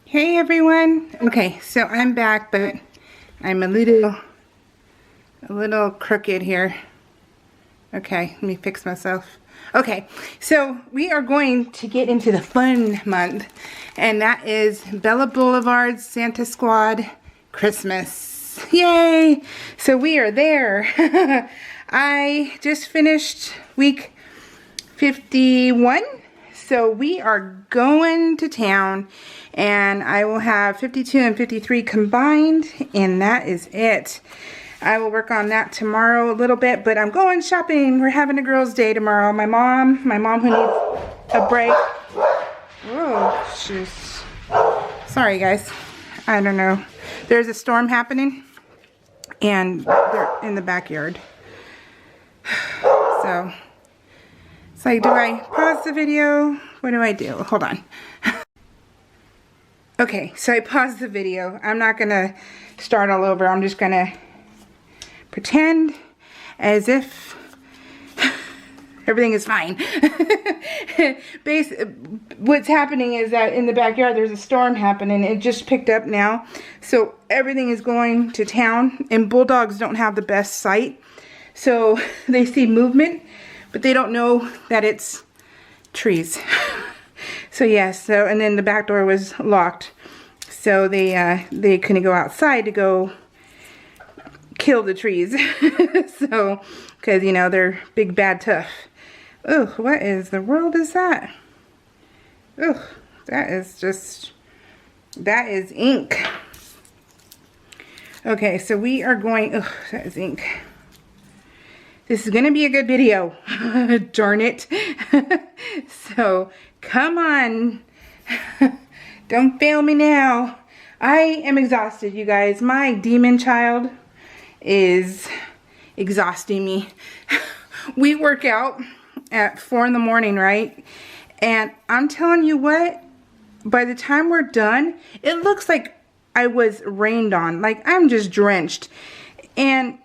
Hey everyone. Okay, so I'm back, but I'm a little crooked here. Okay, let me fix myself. Okay, so we are going to get into the fun month, and that is Bella Boulevard's Santa Squad Christmas. Yay! So we are there. I just finished week 51. So we are going to town, and I will have 52 and 53 combined, and that is it. I will work on that tomorrow a little bit, but I'm going shopping. We're having a girls' day tomorrow. My mom who needs a break. Oh, jeez. Sorry, guys. I don't know. There's a storm happening, and they're in the backyard. So... it's like, do I pause the video? What do I do? Hold on. Okay, so I paused the video. I'm not gonna start all over. I'm just gonna pretend as if everything is fine. What's happening is that in the backyard there's a storm happening. It just picked up now. So everything is going to town, and bulldogs don't have the best sight. So they see movement, but they don't know that it's trees. So yes, and then the back door was locked. So they couldn't go outside to go kill the trees. So, because, you know, they're big, bad, tough. Ugh, what is the world is that? Ugh, that is ink. Okay, so we are going, ugh, that is ink. This is going to be a good video. Darn it. So, come on. Don't fail me now. I am exhausted, you guys. My demon child is exhausting me. We work out at 4 in the morning, right? And I'm telling you what, by the time we're done, it looks like I was rained on. Like, I'm just drenched. And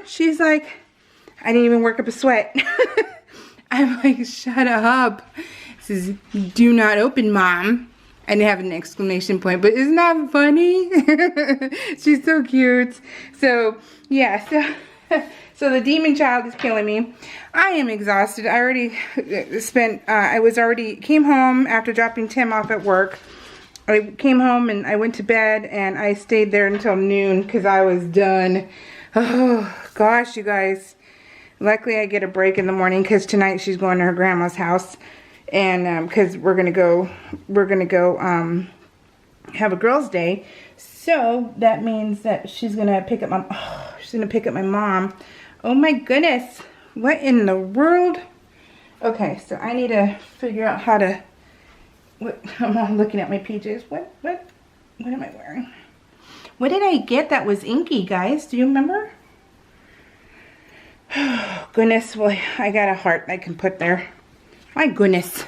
she's like, I didn't even work up a sweat. I'm like, shut up. This is, do not open, Mom. I didn't have an exclamation point, but isn't that funny? She's so cute. So, yeah, so the demon child is killing me. I am exhausted. I already came home after dropping Tim off at work. I came home and I went to bed, and I stayed there until noon because I was done. Oh, gosh, you guys. Luckily, I get a break in the morning because tonight she's going to her grandma's house, and because we're gonna go have a girls' day. So that means that she's gonna pick up my mom. Oh my goodness, what in the world? Okay, so I need to figure out how to. I'm not looking at my PJs. What am I wearing? What did I get that was inky, guys? Do you remember? Goodness, well, I got a heart I can put there. My goodness.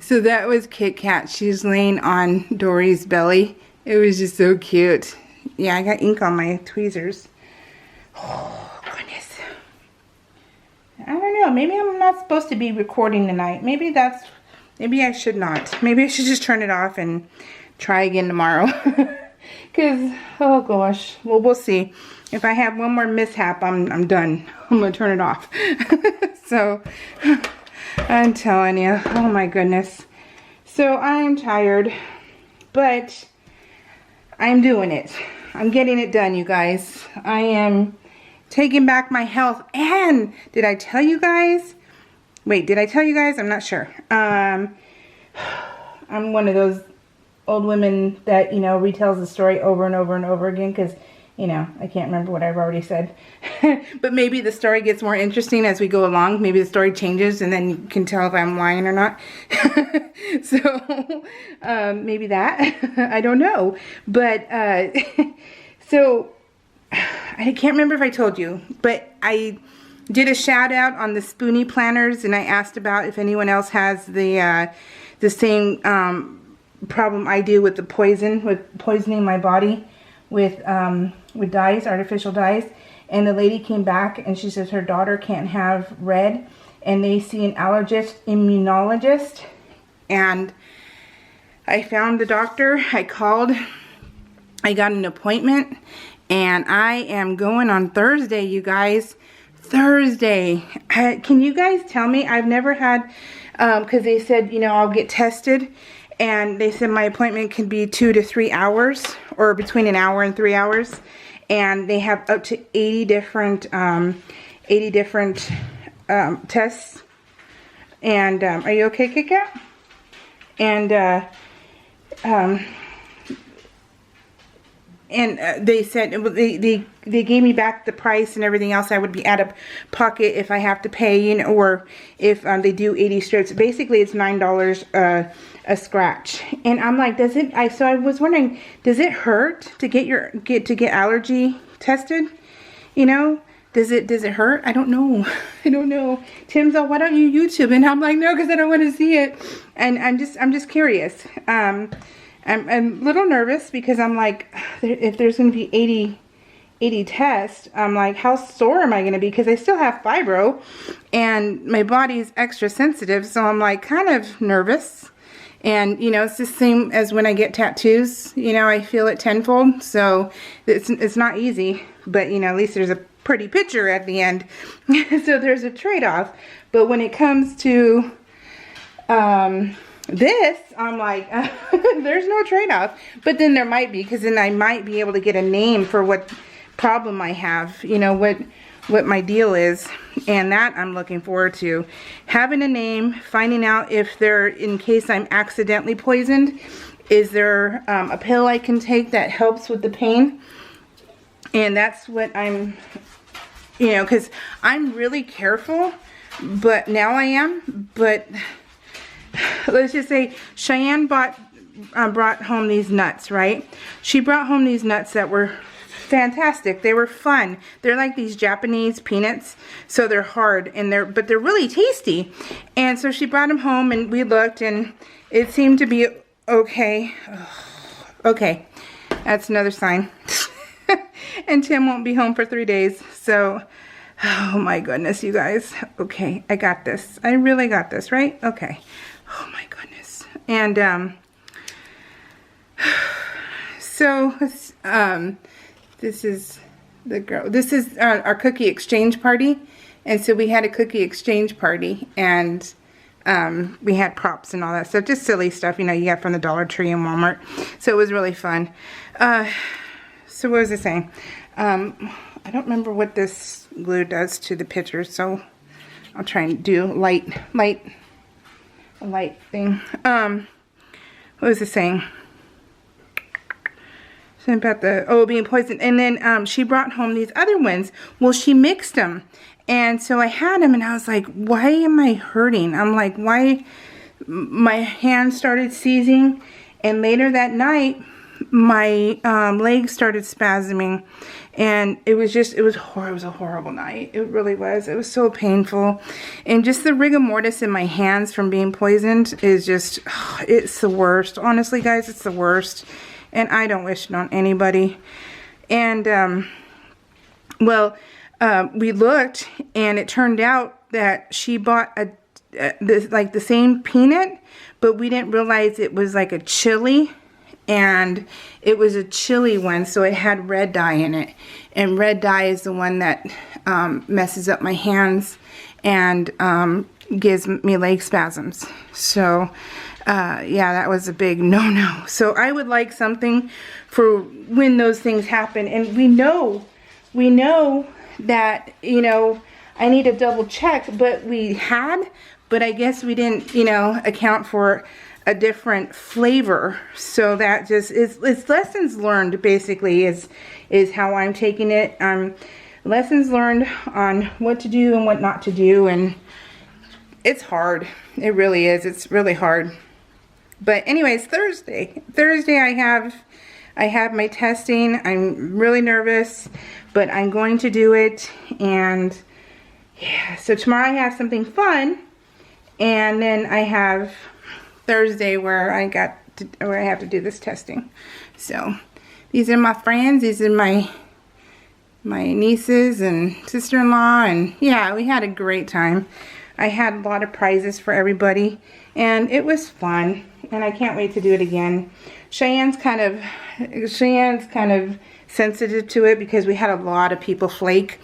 So that was Kit Kat. She's laying on Dory's belly. It was just so cute. Yeah, I got ink on my tweezers. Oh, goodness. I don't know. Maybe I'm not supposed to be recording tonight. Maybe I should not. Maybe I should just turn it off and try again tomorrow. Because, oh gosh. Well, we'll see. If I have one more mishap, I'm done. I'm going to turn it off. So, I'm telling you. Oh my goodness. So, I'm tired. But, I'm doing it. I'm getting it done, you guys. I am taking back my health. And, did I tell you guys? Wait, did I tell you guys? I'm not sure. I'm one of those old women that, you know, retells the story over and over and over again because, you know, I can't remember what I've already said. But maybe the story gets more interesting as we go along. Maybe the story changes and then you can tell if I'm lying or not. So, maybe that. I don't know. But, so, I can't remember if I told you, but I did a shout out on the Spoonie planners, and I asked about if anyone else has the same problem I do with poisoning my body with dyes, artificial dyes. And the lady came back and she says her daughter can't have red, and they see an allergist, immunologist, and I found the doctor. I called. I got an appointment. And I am going on Thursday, you guys. Thursday. Can you guys tell me? I've never had, because they said, you know, I'll get tested. And they said my appointment can be 2 to 3 hours. Or between an hour and 3 hours. And they have up to 80 different tests. And are you okay, Kit Kat? And they said they gave me back the price and everything else. I would be out of pocket if I have to pay, you know, or if they do 80 strips. Basically, it's $9 a scratch. And I'm like, does it? So I was wondering, does it hurt to get allergy tested? You know, does it hurt? I don't know. I don't know. Tim's all, why don't you YouTube? And I'm like, no, because I don't want to see it. And I'm just curious. I'm a little nervous because I'm like, if there's going to be 80 tests, I'm like, how sore am I going to be? Because I still have fibro and my body's extra sensitive. So I'm like kind of nervous. And, you know, it's the same as when I get tattoos. You know, I feel it tenfold. So it's not easy. But, you know, at least there's a pretty picture at the end. So there's a trade-off. But when it comes to this, I'm like, there's no trade-off. But then there might be, because then I might be able to get a name for what problem I have, you know, what my deal is. And that I'm looking forward to. Having a name, finding out if there, in case I'm accidentally poisoned, is there a pill I can take that helps with the pain? And that's what I'm, you know, because I'm really careful, but now I am, but let's just say Cheyenne brought home these nuts, right? She brought home these nuts that were fantastic. They were fun. They're like these Japanese peanuts, so they're hard and but they're really tasty. And so she brought them home and we looked and it seemed to be okay. Okay, that's another sign. And Tim won't be home for 3 days. So, oh my goodness, you guys. Okay, I got this. I really got this, right? Okay. Oh my goodness. And so this is the girl. This is our cookie exchange party. And so we had a cookie exchange party and we had props and all that stuff. Just silly stuff, you know, you got from the Dollar Tree and Walmart. So it was really fun. So what was I saying? I don't remember what this glue does to the picture, so I'll try and do a light thing. What was I saying? Something about the, being poisoned. And then she brought home these other ones. Well, she mixed them. And so I had them and I was like, why am I hurting? I'm like, why? My hand started seizing. And later that night, my legs started spasming. And it was a horrible night. It really was. It was so painful. And just the rigor mortis in my hands from being poisoned is just, it's the worst. Honestly, guys, it's the worst. And I don't wish it on anybody. And, well, we looked and it turned out that she bought like the same peanut, but we didn't realize it was like a chili. And it was a chili one, so it had red dye in it. And red dye is the one that messes up my hands and gives me leg spasms. So, yeah, that was a big no-no. So I would like something for when those things happen. And we know that, you know, I need to double check, but but I guess we didn't, you know, account for a different flavor. So that just is, it's lessons learned, basically, is how I'm taking it. Lessons learned on what to do and what not to do, and it's hard. It really is. It's really hard. But anyways, Thursday I have my testing. I'm really nervous, but I'm going to do it. And yeah, so tomorrow I have something fun, and then I have Thursday where I have to do this testing. So these are my friends. These are my nieces and sister-in-law, and yeah, we had a great time. I had a lot of prizes for everybody, and it was fun. and I can't wait to do it again. Cheyenne's kind of sensitive to it because we had a lot of people flake.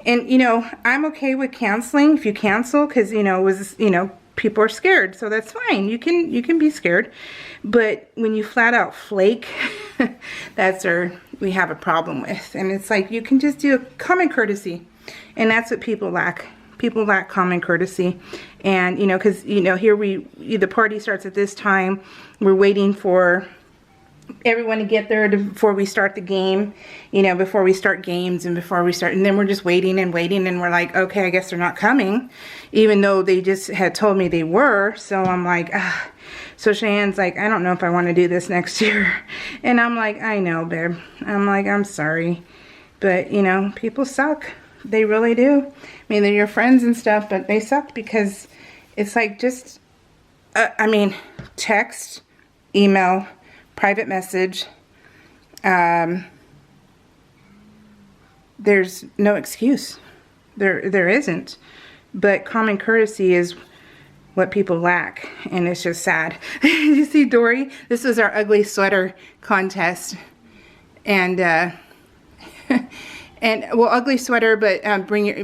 And, you know, I'm okay with canceling if you cancel because, you know, it was, you know, people are scared. So that's fine. You can be scared. But when you flat out flake, that's where we have a problem with. And it's like, you can just do a common courtesy. And that's what people lack. People lack common courtesy. And, you know, because, you know, here the party starts at this time. We're waiting for everyone to get there before we start the game, you know, before we start games and and then we're just waiting and waiting, and we're like, okay, I guess they're not coming, even though they just had told me they were. So I'm like, ah. So Cheyenne's like, I don't know if I want to do this next year. And I'm like, I know, babe. I'm like, I'm sorry. But, you know, people suck. They really do. I mean, they're your friends and stuff, but they suck because it's like just, I mean, text, email, private message, there's no excuse. There isn't. But common courtesy is what people lack, and it's just sad. You see Dory? This was our ugly sweater contest, and and well, ugly sweater, but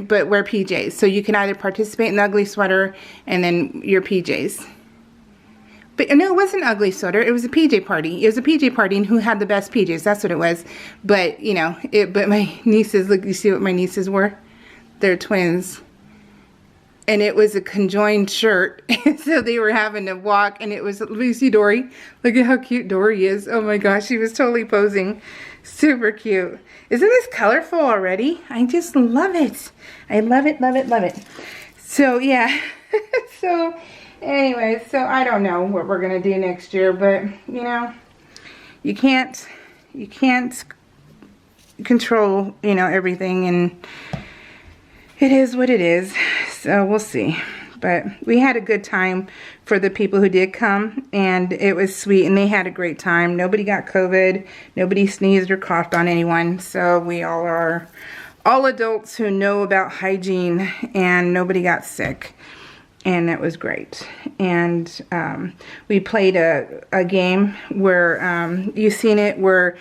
but wear PJs. So you can either participate in the ugly sweater and then your PJs. But no, it wasn't an ugly sweater. It was a PJ party. It was a PJ party, and who had the best PJs? That's what it was. But, you know, but my nieces, look, you see what my nieces were? They're twins. And it was a conjoined shirt. So they were having to walk, and it was, you see Dory? Look at how cute Dory is. Oh my gosh, she was totally posing. Super cute. Isn't this colorful already? I just love it. I love it, love it, love it. So, yeah. So anyway, so I don't know what we're gonna do next year, but you know, you can't control, you know, everything, and it is what it is. So we'll see. But we had a good time for the people who did come, and it was sweet, and they had a great time. Nobody got COVID, nobody sneezed or coughed on anyone, so we all are all adults who know about hygiene, and nobody got sick. And that was great. And we played a game where you've seen it, where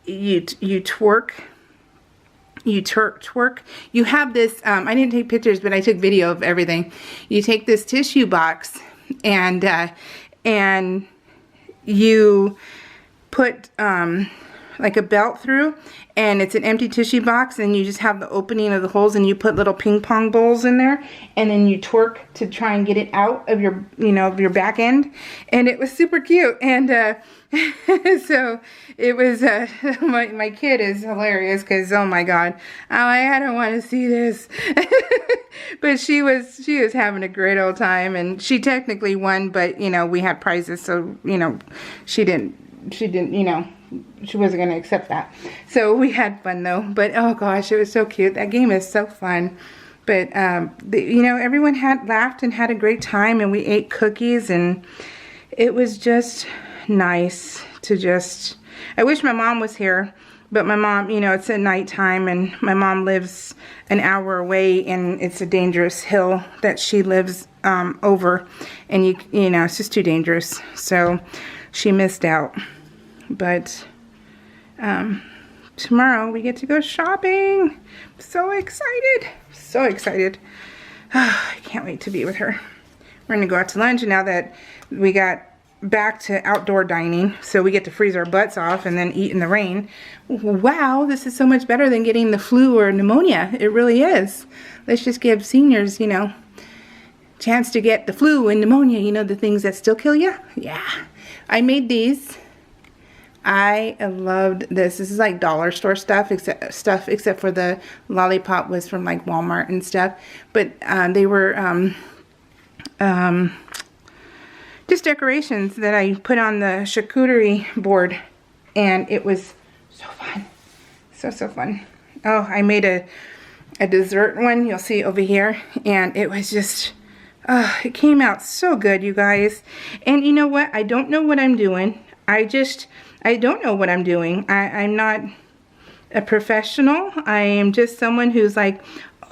you twerk. You twerk. You have this, I didn't take pictures, but I took video of everything. You take this tissue box and you put like a belt through, and it's an empty tissue box, and you just have the opening of the holes, and you put little ping pong balls in there, and then you twerk to try and get it out of your, you know, of your back end. And it was super cute. And so it was, my kid is hilarious because, oh my God, I don't want to see this. But she was having a great old time, and she technically won, but, you know, we had prizes, so, you know, she didn't, you know, she wasn't going to accept that. So we had fun though. But oh gosh, it was so cute. That game is so fun. But you know, everyone had laughed and had a great time, and we ate cookies, and it was just nice to just, I wish my mom was here, but my mom, you know, it's at nighttime, and my mom lives an hour away, and it's a dangerous hill that she lives over, and you know, it's just too dangerous. So she missed out. But tomorrow we get to go shopping. So excited. So excited. I can't wait to be with her. We're going to go out to lunch now that we got back to outdoor dining. So we get to freeze our butts off and then eat in the rain. Wow, this is so much better than getting the flu or pneumonia. It really is. Let's just give seniors, you know, chance to get the flu and pneumonia. You know, the things that still kill you. Yeah. I made these. I loved this. This is like dollar store stuff, except for the lollipop was from like Walmart and stuff. But they were just decorations that I put on the charcuterie board, and it was so fun. So fun. Oh, I made a dessert one. You'll see over here, and it was just, it came out so good, you guys. And you know what? I don't know what I'm doing. I don't know what I'm doing. I'm not a professional. I am just someone who's like,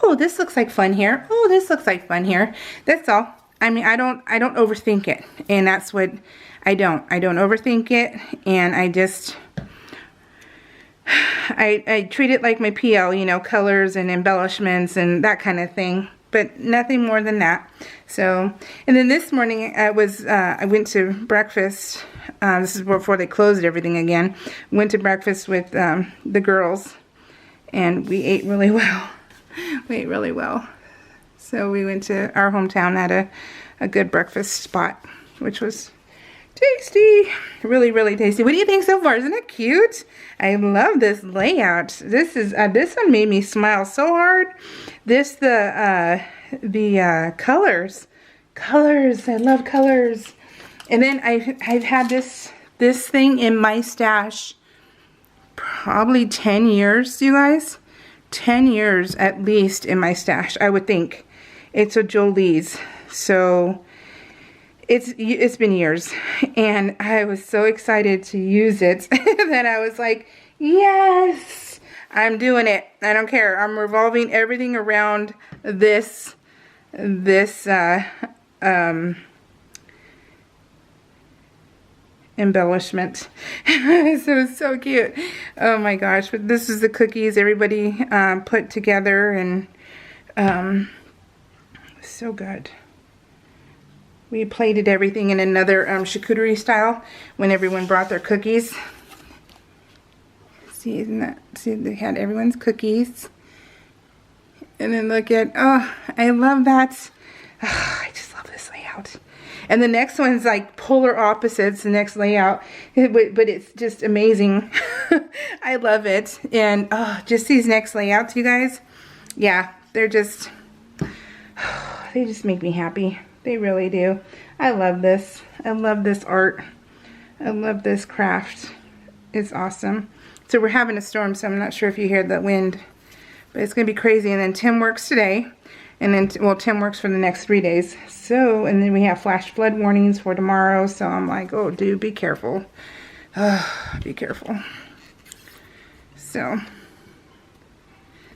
oh, this looks like fun here. Oh, this looks like fun here. That's all. I mean, I don't overthink it. And that's what I don't overthink it, and I just, I treat it like my PL, you know, colors and embellishments and that kind of thing, but nothing more than that. So, and then this morning I went to breakfast. This is before they closed everything again. Went to breakfast with the girls, and we ate really well. We ate really well. So we went to our hometown at a good breakfast spot, which was tasty. Really, really tasty. What do you think so far? Isn't it cute? I love this layout. This one made me smile so hard. The colors. Colors. I love colors. And then I've had this thing in my stash probably 10 years, you guys. 10 years at least in my stash, I would think. It's a Jolie's. So it's been years, and I was so excited to use it that I was like, yes, I'm doing it. I don't care. I'm revolving everything around this embellishment. So it's so cute. Oh my gosh. But this is the cookies everybody put together, and so good. We plated everything in another charcuterie style when everyone brought their cookies. See, isn't that, see, they had everyone's cookies. And then look at, oh, I love that. Oh, I just love this layout. And the next one's like polar opposites, the next layout, but it's just amazing. I love it. And oh, just these next layouts, you guys. Yeah, they're just, they just make me happy. They really do. I love this. I love this art. I love this craft. It's awesome. So we're having a storm, so I'm not sure if you hear the wind, but it's going to be crazy. And then Tim works today, and then, well, Tim works for the next 3 days. So, and then we have flash flood warnings for tomorrow. So I'm like, oh, dude, be careful. Be careful. So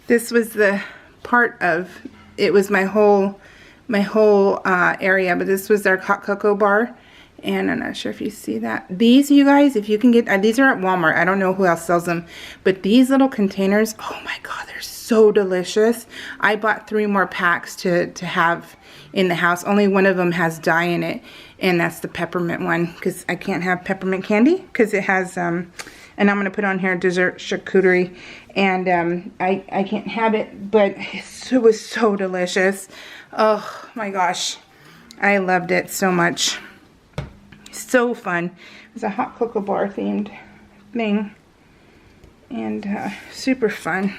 this was the part of, it was my whole area, but this was their hot cocoa bar, and I'm not sure if you see that. These, you guys, if you can get, these are at Walmart. I don't know who else sells them, but these little containers, oh my god, they're so delicious. I bought 3 more packs to have in the house. Only one of them has dye in it, and that's the peppermint one, because I can't have peppermint candy because it has and I'm going to put on here dessert charcuterie, and I can't have it, but it was so delicious. Oh my gosh, I loved it so much. So fun. It was a hot cocoa bar themed thing, and super fun.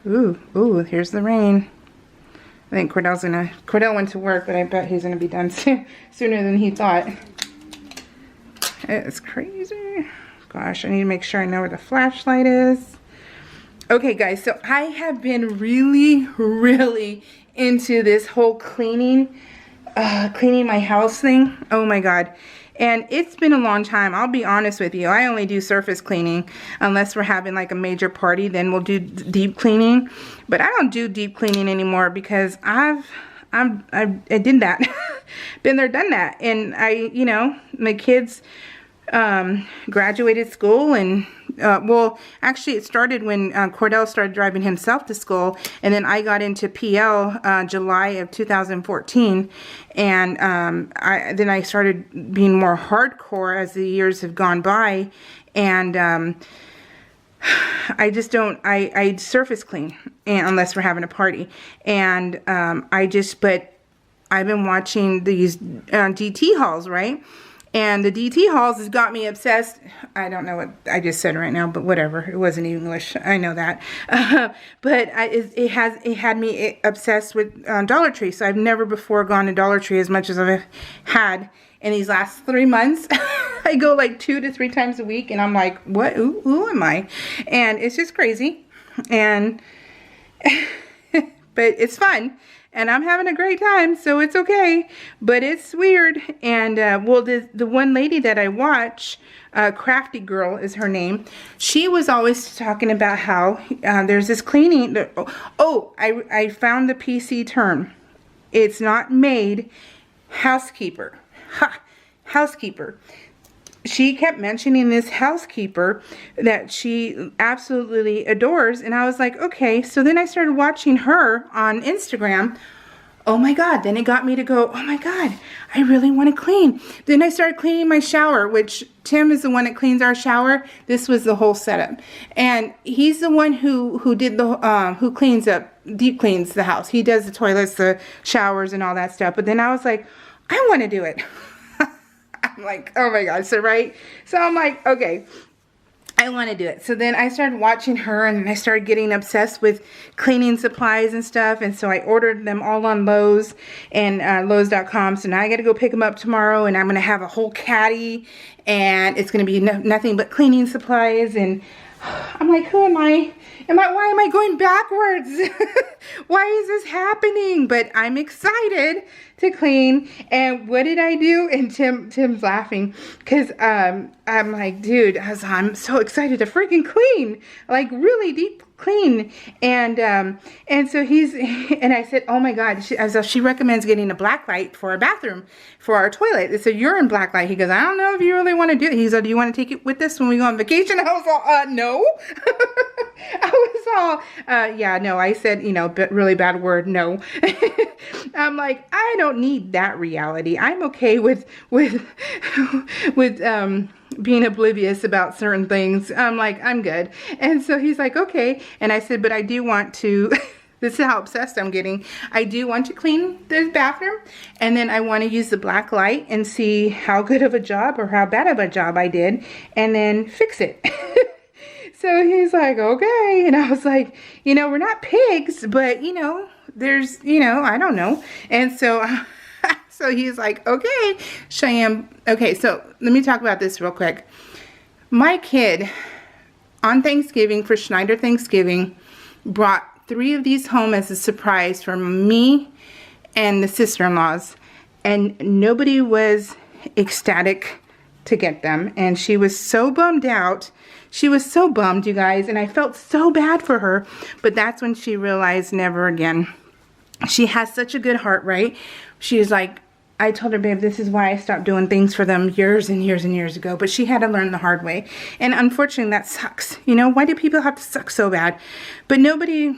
Ooh, here's the rain. I think Cordell went to work, but I bet he's gonna be done sooner than he thought. It's crazy. Gosh, I need to make sure I know where the flashlight is. Okay guys, so I have been really into this whole cleaning my house thing. Oh my god. And it's been a long time. I'll be honest with you. I only do surface cleaning unless we're having like a major party, then we'll do deep cleaning. But I don't do deep cleaning anymore because I did that. Been there, done that. And you know, my kids graduated school, and well, actually it started when Cordell started driving himself to school, and then I got into PL July of 2014, and then I started being more hardcore as the years have gone by, and I just don't, I surface clean unless we're having a party, and but I've been watching these DT hauls, right? And the DT hauls has got me obsessed. I don't know what I just said right now, but whatever. It wasn't English. I know that. But it had me obsessed with Dollar Tree. So I've never before gone to Dollar Tree as much as I've had in these last 3 months. I go like 2 to 3 times a week, and I'm like, what? Who am I? And it's just crazy. And but it's fun. And I'm having a great time, so it's okay. But it's weird. And, well, the one lady that I watch, Crafty Girl is her name, she was always talking about how there's this cleaning. I found the PC term. It's not maid, housekeeper. Ha! housekeeper. She kept mentioning this housekeeper that she absolutely adores. And I was like, okay. So then I started watching her on Instagram. Oh my God. Then it got me to go, oh my God, I really want to clean. Then I started cleaning my shower, which Tim is the one that cleans our shower. This was the whole setup. And he's the one who did the, who cleans up, deep cleans the house. He does the toilets, the showers and all that stuff. But then I was like, I want to do it. I'm like, oh my God. So I'm like, okay, I want to do it. So then I started watching her, and I started getting obsessed with cleaning supplies and stuff. And so I ordered them all on Lowe's and Lowe's.com. So now I got to go pick them up tomorrow, and I'm going to have a whole caddy, and it's going to be nothing but cleaning supplies. And I'm like, who am I? Why am I going backwards? Why is this happening? But I'm excited to clean. And what did I do? And Tim's laughing because I'm like, dude, I'm so excited to freaking clean, like really deep clean. And so and I said, oh my God, she recommends getting a black light for our bathroom, for our toilet. It's a urine black light. He goes, I don't know if you really want to do it. He said, do you want to take it with us when we go on vacation? I was all, no. I was all, yeah, no. I said, really bad word, no. I'm like, I don't need that reality. I'm okay with being oblivious about certain things. I'm like, I'm good. And so he's like, okay. And I said, but I do want to, this is how obsessed I'm getting. I do want to clean the bathroom, and then I want to use the black light and see how good of a job or how bad of a job I did, and then fix it. So he's like, okay. And I was like, we're not pigs, but there's, I don't know. And so so he's like, okay, Cheyenne. Okay, so let me talk about this real quick. My kid, on Thanksgiving, for Schneider Thanksgiving, brought 3 of these home as a surprise for me and the sister-in-laws. And nobody was ecstatic to get them. And she was so bummed out. She was so bummed, you guys. And I felt so bad for her. But that's when she realized never again. She has such a good heart, right? She was like, I told her, babe, this is why I stopped doing things for them years and years and years ago. But she had to learn the hard way. And unfortunately, that sucks. Why do people have to suck so bad? But nobody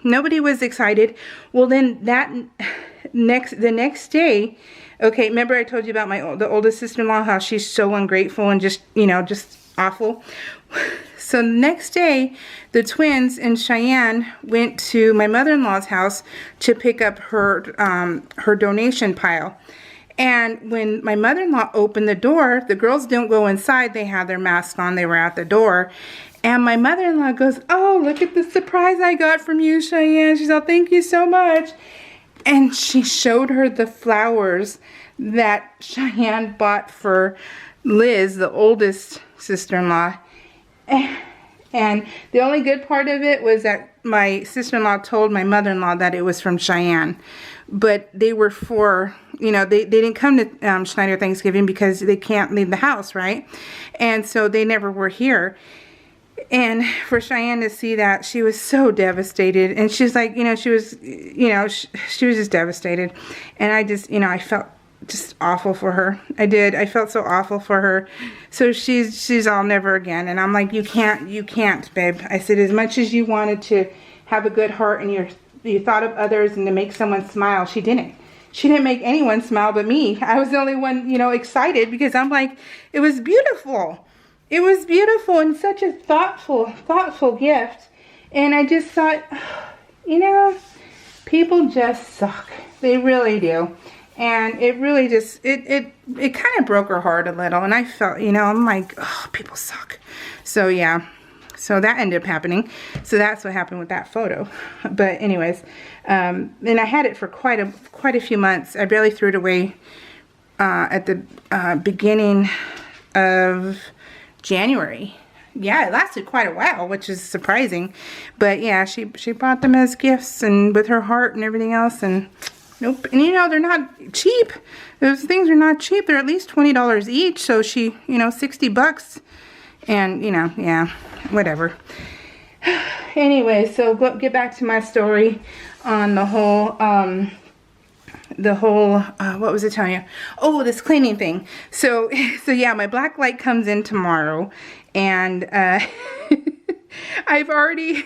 was excited. Well, then the next day, okay, remember I told you about the oldest sister-in-law, how she's so ungrateful and just awful. So the next day, the twins and Cheyenne went to my mother-in-law's house to pick up her donation pile. And when my mother-in-law opened the door, the girls don't go inside. They had their masks on. They were at the door. And my mother-in-law goes, oh, look at the surprise I got from you, Cheyenne. She said, thank you so much. And she showed her the flowers that Cheyenne bought for Liz, the oldest sister-in-law. And the only good part of it was that my sister-in-law told my mother-in-law that it was from Cheyenne. But they were they didn't come to Schneider Thanksgiving because they can't leave the house, right? And so they never were here. And for Cheyenne to see that, she was so devastated. And she's like, she was just devastated. And I just, I felt just awful for her. I did. I felt so awful for her. So she's all never again. And I'm like, you can't, babe. I said, as much as you wanted to have a good heart and you thought of others and to make someone smile, she didn't. She didn't make anyone smile but me. I was the only one, excited because I'm like, it was beautiful. It was beautiful and such a thoughtful gift. And I just thought, people just suck. They really do. And it really just, it kind of broke her heart a little. And I felt, I'm like, oh, people suck. So, yeah. So that ended up happening. So that's what happened with that photo. But anyways, and I had it for quite a few months. I barely threw it away at the beginning of January. Yeah, it lasted quite a while, which is surprising. But yeah, she bought them as gifts and with her heart and everything else. And nope. And they're not cheap. Those things are not cheap. They're at least $20 each. So she, $60. And, yeah, whatever. Anyway, so get back to my story on the whole the whole, what was I telling you? Oh, this cleaning thing. So yeah, my black light comes in tomorrow, and I've already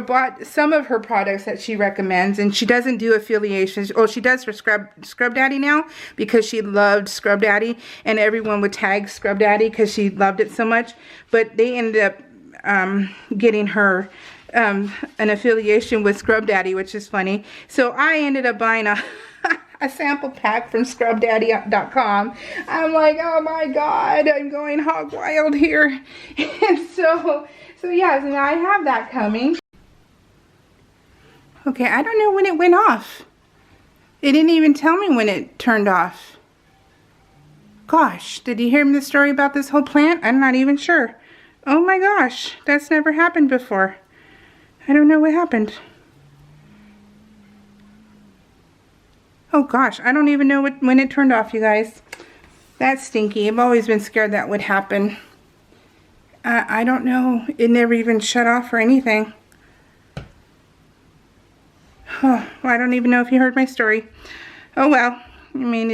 bought some of her products that she recommends, and she doesn't do affiliations. Oh, she does for Scrub Daddy now, because she loved Scrub Daddy, and everyone would tag Scrub Daddy because she loved it so much. But they ended up getting her an affiliation with Scrub Daddy, which is funny. So I ended up buying a sample pack from scrubdaddy.com. I'm like, oh my god, I'm going hog wild here. And so yeah, so now I have that coming. Okay, I don't know when it went off. It didn't even tell me when it turned off. Gosh, did you hear the story about this whole plant? I'm not even sure. Oh my gosh, that's never happened before. I don't know what happened. Oh gosh, I don't even know when it turned off, you guys. That's stinky. I've always been scared that would happen. I don't know. It never even shut off or anything. Oh, well, I don't even know if you heard my story. Oh well. I mean,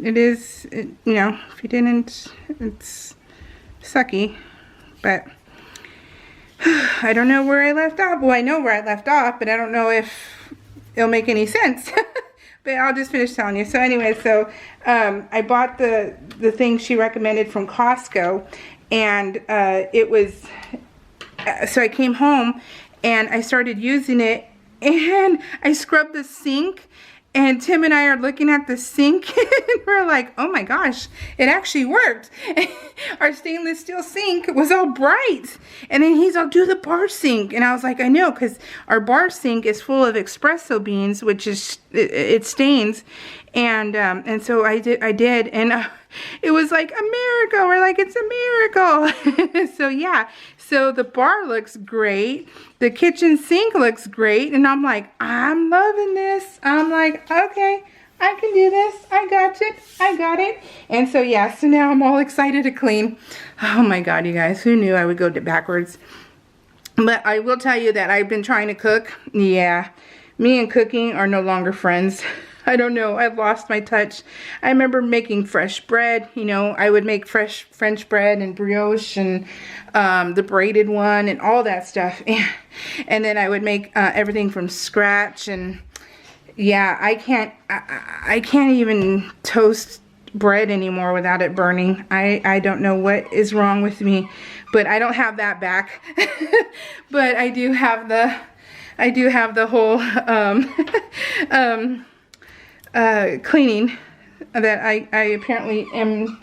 it is, you know, if you didn't, it's sucky. But I don't know where I left off. Well, I know where I left off, but I don't know if it'll make any sense. But I'll just finish telling you. So anyway, so I bought the thing she recommended from Costco, and it was, so I came home and I started using it, and I scrubbed the sink, and Tim and I are looking at the sink, and we're like, oh my gosh, it actually worked. Our stainless steel sink was all bright. And then he's all, do the bar sink. And I was like, I know, because our bar sink is full of espresso beans, which is, it stains. And so I did, and it was like a miracle. We're like, it's a miracle. So yeah, so the bar looks great. The kitchen sink looks great. And I'm like, I'm loving this. I'm like, okay, I can do this. I got it. And so yeah, so now I'm all excited to clean. Oh my God, you guys, who knew I would go backwards? But I will tell you that I've been trying to cook. Yeah, me and cooking are no longer friends. I don't know, I've lost my touch. I remember making fresh bread, you know, I would make fresh French bread and brioche and the braided one and all that stuff. And then I would make everything from scratch, and yeah, I can't even toast bread anymore without it burning. I don't know what is wrong with me, but I don't have that back. But I do have the whole cleaning that I apparently am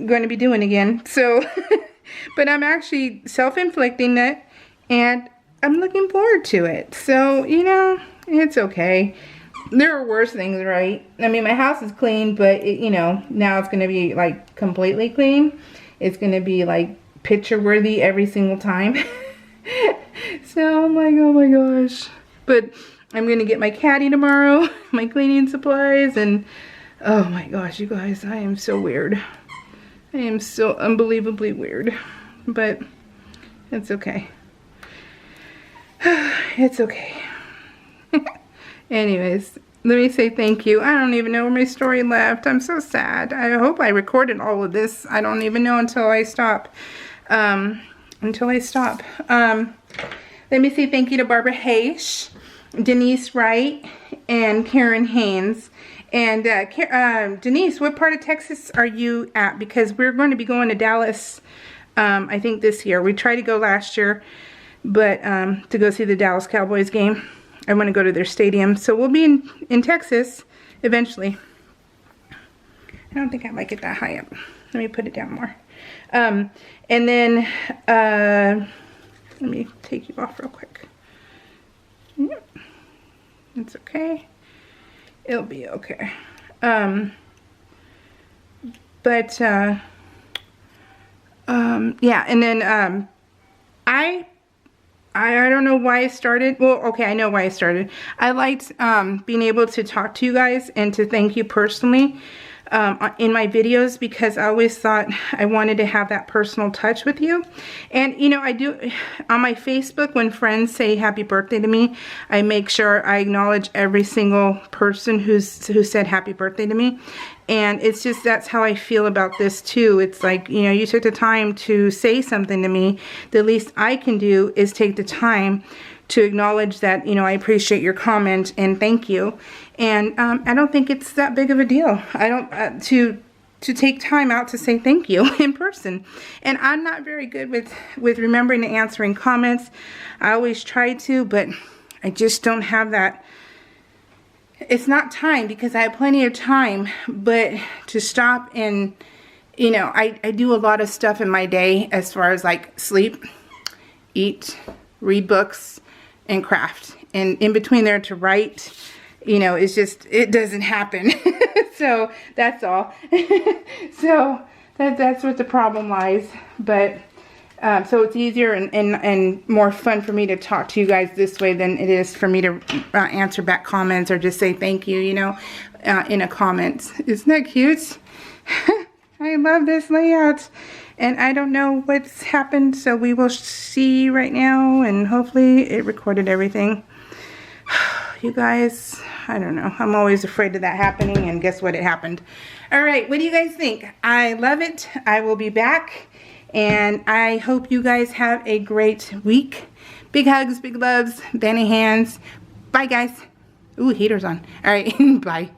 going to be doing again. So, but I'm actually self-inflicting it, and I'm looking forward to it. So, you know, it's okay. There are worse things, right? I mean, my house is clean, but it, you know, now it's going to be like completely clean. It's going to be like picture worthy every single time. So I'm like, oh my gosh. But I'm going to get my caddy tomorrow, my cleaning supplies, and oh my gosh, you guys, I am so weird. I am so unbelievably weird, but it's okay. It's okay. Anyways, let me say thank you. I don't even know where my story left. I'm so sad. I hope I recorded all of this. I don't even know until I stop. Let me say thank you to Barbara Hayes, Denise Wright, and Karen Haynes. And Denise, what part of Texas are you at? Because we're going to be going to Dallas, I think this year. We tried to go last year, but to go see the Dallas Cowboys game. I want to go to their stadium. So we'll be in Texas eventually. I don't think I like it that high up. Let me put it down more. And then, let me take you off real quick. Yep. It's okay. It'll be okay. Yeah, and then I don't know why I started. Well, okay, I know why I started. I liked being able to talk to you guys and to thank you personally. in my videos, because I always thought I wanted to have that personal touch with you. And you know, I do on my Facebook, when friends say happy birthday to me, I make sure I acknowledge every single person who said happy birthday to me. And it's just, that's how I feel about this too. It's like, you know, you took the time to say something to me. The least I can do is take the time to acknowledge that, you know, I appreciate your comment and thank you. And I don't think it's that big of a deal. I don't to take time out to say thank you in person. And I'm not very good with remembering and answering comments. I always try to, but I just don't have that. It's not time, because I have plenty of time, but to stop and, you know, I do a lot of stuff in my day as far as like sleep, eat, read books, and craft. And in between there to write, you know, it's just, it doesn't happen. So that's all. So that's what the problem lies. But so it's easier and more fun for me to talk to you guys this way than it is for me to answer back comments or just say thank you, you know, in a comment. Isn't that cute? I love this layout. And I don't know what's happened, so we will see right now, and hopefully it recorded everything. You guys, I don't know. I'm always afraid of that happening, and guess what? It happened. All right, what do you guys think? I love it. I will be back, and I hope you guys have a great week. Big hugs, big loves, Benny hands. Bye, guys. Ooh, heater's on. All right, bye.